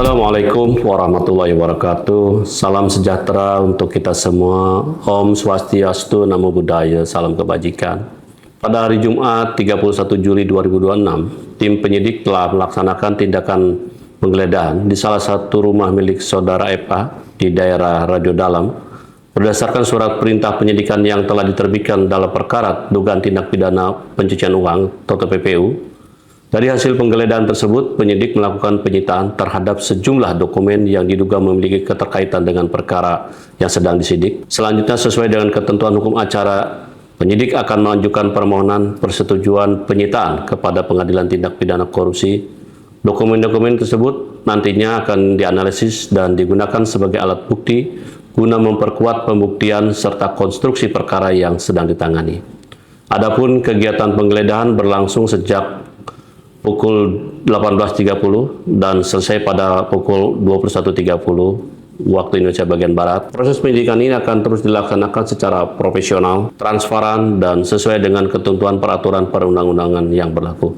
Assalamualaikum warahmatullahi wabarakatuh. Salam sejahtera untuk kita semua. Om Swastiastu, Namo Buddhaya, salam kebajikan. Pada hari Jumat 31 Juli 2026, tim penyidik telah melaksanakan tindakan penggeledahan di salah satu rumah milik saudara FA di daerah Radio Dalam. Berdasarkan surat perintah penyidikan yang telah diterbitkan dalam perkara dugaan tindak pidana pencucian uang atau TPPU, dari hasil penggeledahan tersebut, penyidik melakukan penyitaan terhadap sejumlah dokumen yang diduga memiliki keterkaitan dengan perkara yang sedang disidik. Selanjutnya, sesuai dengan ketentuan hukum acara, penyidik akan melanjutkan permohonan persetujuan penyitaan kepada Pengadilan Tindak Pidana Korupsi. Dokumen-dokumen tersebut nantinya akan dianalisis dan digunakan sebagai alat bukti guna memperkuat pembuktian serta konstruksi perkara yang sedang ditangani. Adapun kegiatan penggeledahan berlangsung sejak pukul 18.30 dan selesai pada pukul 21.30 waktu Indonesia bagian Barat. Proses penyidikan ini akan terus dilaksanakan secara profesional, transparan, dan sesuai dengan ketentuan peraturan perundang-undangan yang berlaku.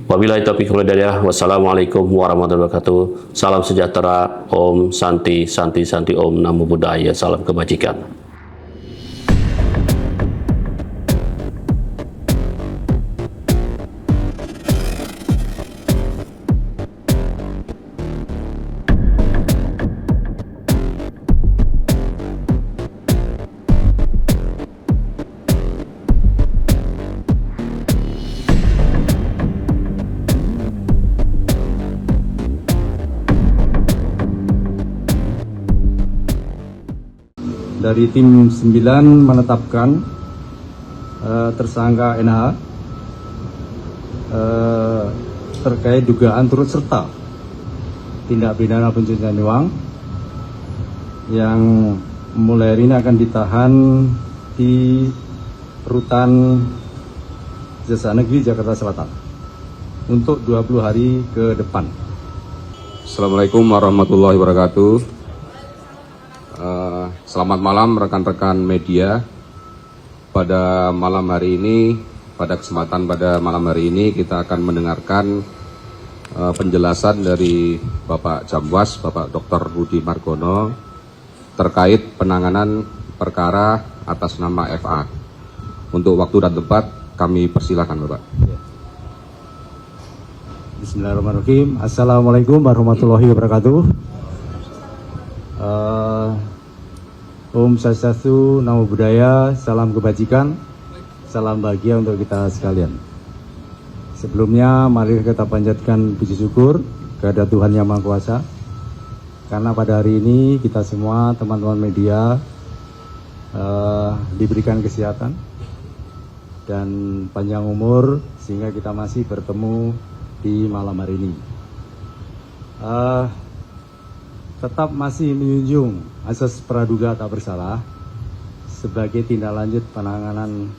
Wabillahi taufiq wal hidayah. Wassalamualaikum warahmatullahi wabarakatuh. Salam sejahtera. Om Santi Santi Santi Om Namo Buddhaya. Salam kebajikan. Dari tim 9 menetapkan tersangka NH terkait dugaan turut serta tindak pidana pencucian uang yang mulai hari ini akan ditahan di Rutan Jasa Negeri Jakarta Selatan untuk 20 hari ke depan. Assalamualaikum warahmatullahi wabarakatuh. Selamat malam rekan-rekan media. Pada malam hari ini, pada malam hari ini kita akan mendengarkan penjelasan dari Bapak Jamwas, Bapak Dr. Rudi Margono terkait penanganan perkara atas nama FA. Untuk waktu dan tempat kami persilakan, Bapak. Bismillahirrahmanirrahim. Assalamualaikum warahmatullahi wabarakatuh. Om Swastiastu, Namo Buddhaya, salam kebajikan, salam bahagia untuk kita sekalian. Sebelumnya, mari kita panjatkan puji syukur kepada Tuhan Yang Maha Kuasa, karena pada hari ini kita semua teman-teman media diberikan kesehatan dan panjang umur sehingga kita masih bertemu di malam hari ini. Tetap masih menjunjung asas praduga tak bersalah sebagai tindak lanjut penanganan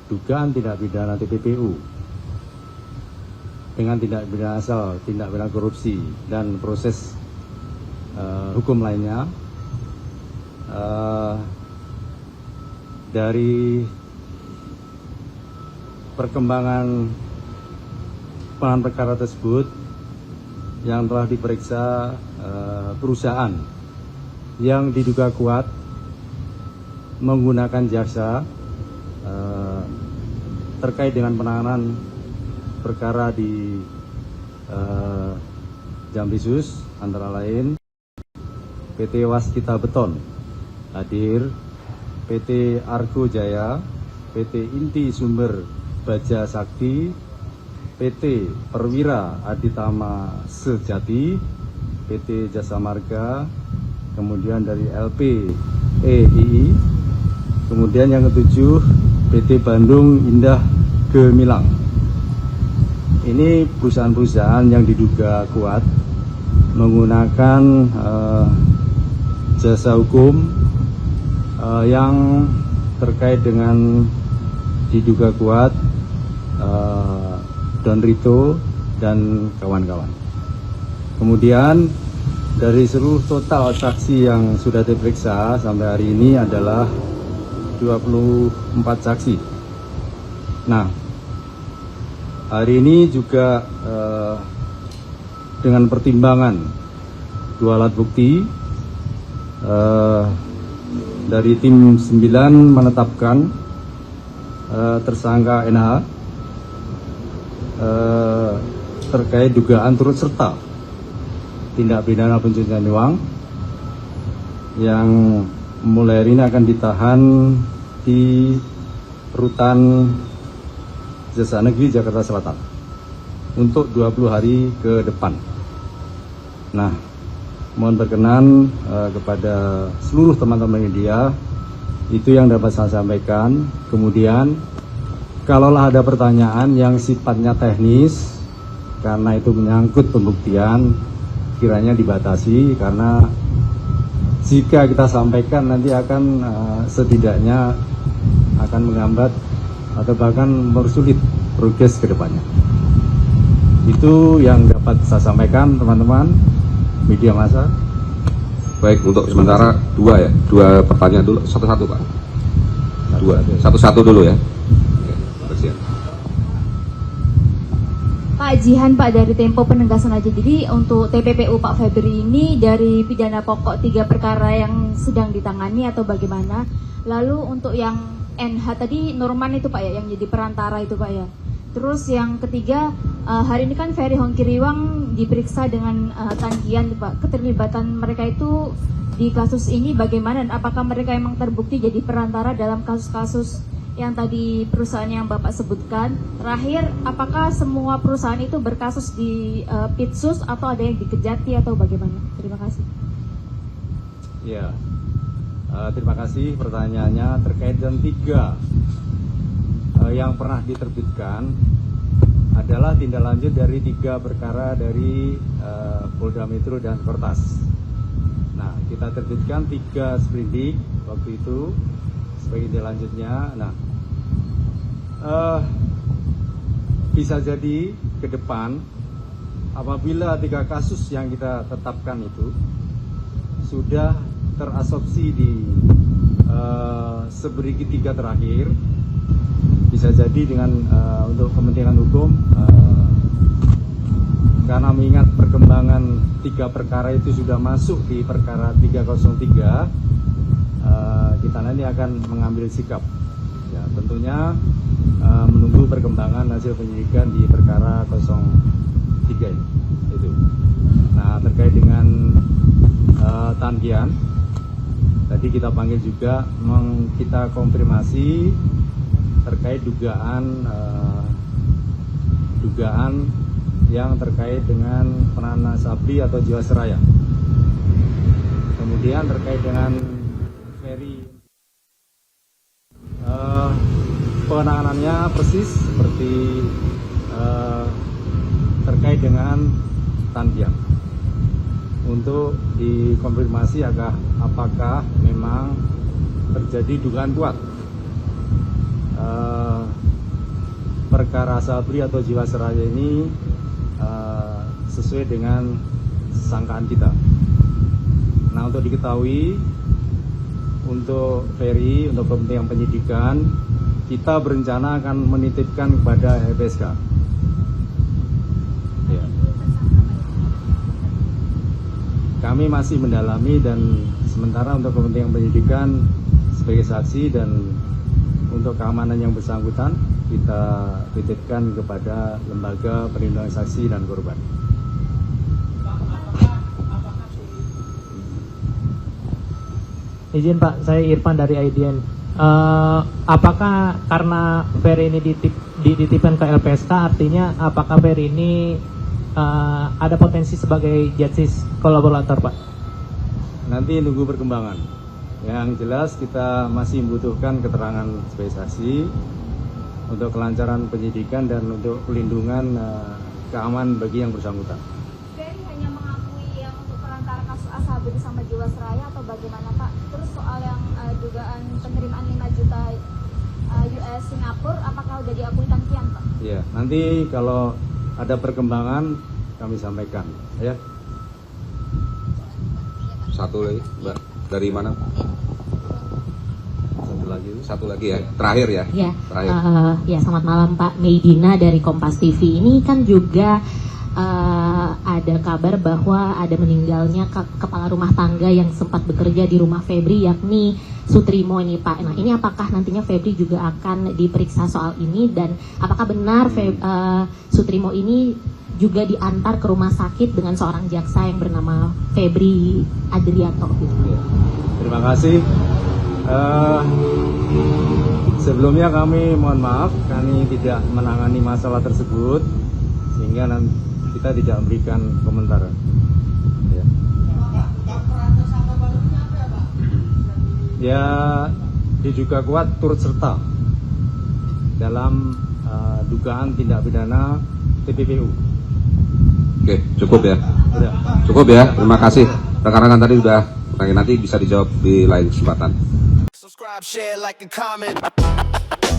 dugaan tindak pidana TPPU dengan tindak pidana asal, tindak pidana korupsi, dan proses hukum lainnya. Dari perkembangan penanganan perkara tersebut yang telah diperiksa perusahaan yang diduga kuat menggunakan jasa terkait dengan penanganan perkara di Jambisus, antara lain PT Waskita Beton hadir, PT Argo Jaya, PT Inti Sumber Baja Sakti, PT Perwira Aditama Sejati, PT Jasa Marga, kemudian dari LPEII, kemudian yang ketujuh PT Bandung Indah Gemilang. Ini perusahaan-perusahaan yang diduga kuat menggunakan jasa hukum yang terkait dengan diduga kuat Don Rito dan kawan-kawan. Kemudian dari seluruh total saksi yang sudah diperiksa sampai hari ini adalah 24 saksi. Nah, hari ini juga dengan pertimbangan 2 alat bukti. Dari tim 9 menetapkan tersangka NH terkait dugaan turut serta tindak pidana pencucian uang yang mulai hari ini akan ditahan di Rutan Kejaksaan Negeri Jakarta Selatan untuk 20 hari ke depan. Nah, mohon berkenan kepada seluruh teman-teman media, itu yang dapat saya sampaikan. Kemudian, kalaulah ada pertanyaan yang sifatnya teknis, karena itu menyangkut pembuktian, kiranya dibatasi, karena jika kita sampaikan nanti akan setidaknya akan menghambat atau bahkan mempersulit progres ke depannya. Itu yang dapat saya sampaikan, teman-teman media massa. Baik, untuk sementara dua pertanyaan dulu, satu-satu Pak. Satu-satu dulu ya. Siap. Pak Jihan, Pak, dari Tempo penegasan aja. Jadi untuk TPPU Pak Febri ini dari pidana pokok 3 perkara yang sedang ditangani atau bagaimana? Lalu untuk yang NH tadi Norman itu Pak ya, yang jadi perantara itu Pak ya. Terus yang ketiga, hari ini kan Ferry Hongkiriwang diperiksa dengan Tan Kian Pak. Keterlibatan mereka itu di kasus ini bagaimana? Dan apakah mereka memang terbukti jadi perantara dalam kasus-kasus yang tadi perusahaan yang Bapak sebutkan? Terakhir, apakah semua perusahaan itu berkasus di Pitsus atau ada yang di Kejati atau bagaimana? Terima kasih. Ya, terima kasih pertanyaannya terkait dengan 3 yang pernah diterbitkan adalah tindak lanjut dari 3 perkara dari Polda Metro dan Kortas. Nah, kita terbitkan 3 sprindik waktu itu sebagai tindak lanjutnya. Nah, bisa jadi ke depan apabila 3 kasus yang kita tetapkan itu sudah terasopsi di sepertiga terakhir, bisa jadi dengan untuk kepentingan hukum, karena mengingat perkembangan 3 perkara itu sudah masuk di perkara 303, kita nanti akan mengambil sikap. Ya, tentunya menunggu perkembangan hasil penyidikan di perkara 03 ini. Itu. Nah, terkait dengan Tan Kian, tadi kita panggil juga, kita konfirmasi terkait dugaan yang terkait dengan Pranana Sabri atau Jiwasraya. Kemudian terkait dengan Ferry, penanganannya persis seperti terkait dengan Tan Kian. Untuk dikonfirmasi apakah memang terjadi dugaan kuat perkara Sabri atau Jiwasraya ini sesuai dengan sangkaan kita. Nah, untuk diketahui, untuk Ferry, untuk kepentingan penyidikan, kita berencana akan menitipkan kepada LPSK. Ya. Kami masih mendalami, dan sementara untuk kepentingan penyidikan sebagai saksi dan untuk keamanan yang bersangkutan kita titipkan kepada lembaga perlindungan saksi dan korban. Izin Pak, saya Irfan dari IDN. Apakah karena Ferry ini dititipkan ke LPSK, artinya apakah Ferry ini ada potensi sebagai justice kolaborator Pak? Nanti nunggu perkembangan. Yang jelas kita masih membutuhkan keterangan sebagai saksi untuk kelancaran penyidikan dan untuk pelindungan keamanan bagi yang bersangkutan. Ferry hanya mengakui yang untuk perantara kasus Asabri sama Jiwasraya atau bagaimana Pak? Terus soal yang dugaan penerimaan 5 juta US Singapura, apakah sudah diakui Tan Kian Pak? Iya, nanti kalau ada perkembangan kami sampaikan ya. Satu lagi, Mbak. Dari mana? Satu lagi ya. Terakhir ya. Ya, Terakhir. Ya, selamat malam Pak. Meidina dari Kompas TV. Ini kan juga ada kabar bahwa ada meninggalnya kepala rumah tangga yang sempat bekerja di rumah Febri, yakni Sutrimo ini Pak. Nah ini apakah nantinya Febri juga akan diperiksa soal ini, dan apakah benar Sutrimo ini juga diantar ke rumah sakit dengan seorang jaksa yang bernama Febri Adrianto? Terima kasih. Sebelumnya kami mohon maaf, kami tidak menangani masalah tersebut, sehingga kita tidak memberikan komentar. Ya, diduga kuat turut serta dalam dugaan tindak pidana TPPU. Oke, cukup ya. Sudah. Cukup ya. Terima kasih. Rekan-rekan tadi sudah, nanti bisa dijawab di lain kesempatan. Subscribe, share, like, and comment.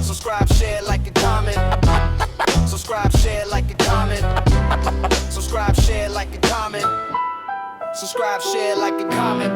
Subscribe, share, like, and comment. Subscribe, share, like, and comment. Subscribe, share, like, and comment. Subscribe, share, like, and comment.